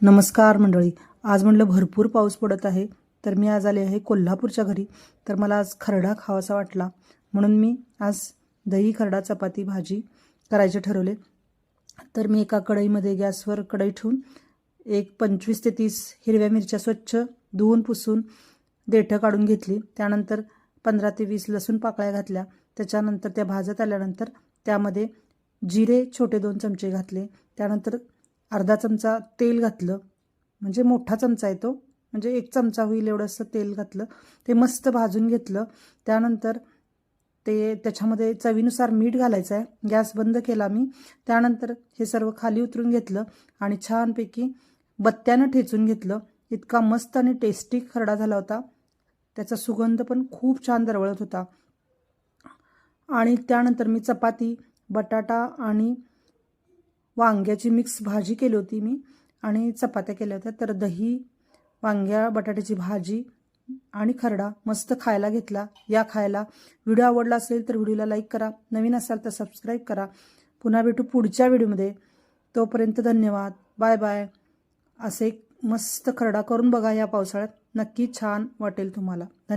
नमस्कार मंडळी. आज म्हटलं भरपूर पाऊस पडत आहे, तर मी आज आले आहे कोल्हापूरच्या घरी. तर मला आज खरडा खावासा वाटला, म्हणून मी आज दही खरडा चपाती भाजी करायचे ठरवले. तर मी एका कढईमध्ये गॅसवर कढई ठेवून एक 25 ते 30 हिरव्या मिरच्या स्वच्छ धुवून पुसून देठं काढून घेतली. त्यानंतर 15 ते 20 लसूण पाकळ्या घातल्या. त्याच्यानंतर त्या भाजत आल्यानंतर त्यामध्ये जिरे छोटे 2 चमचे घातले. त्यानंतर अर्धा चमचा तेल घातलं, म्हणजे मोठा चमचा आहे तो, म्हणजे 1 चमचा होईल एवढंसं तेल घातलं. ते मस्त भाजून घेतलं. त्यानंतर त्याच्यामध्ये चवीनुसार मीठ घालायचं आहे. गॅस बंद केला मी. त्यानंतर हे सर्व खाली उतरून घेतलं आणि छानपैकी बत्त्यानं ठेचून घेतलं. इतका मस्त आणि टेस्टी खरडा झाला होता. त्याचा सुगंध पण खूप छान दरवळत होता. आणि त्यानंतर मी चपाती, बटाटा आणि वांग्याची मिक्स भाजी केली होती मी, आणि चपात्या केल्या होत्या. तर दही, वांग्या बटाट्याची भाजी आणि खरडा मस्त खायला घेतला. या खायला. व्हिडिओ आवडला असेल तर व्हिडिओला लाईक करा, नवीन असाल तर सबस्क्राईब करा. पुन्हा भेटू पुढच्या व्हिडिओमध्ये. तोपर्यंत धन्यवाद, बाय बाय. असे एक मस्त खरडा करून बघा या पावसाळ्यात, नक्की छान वाटेल तुम्हाला. धन्यवाद.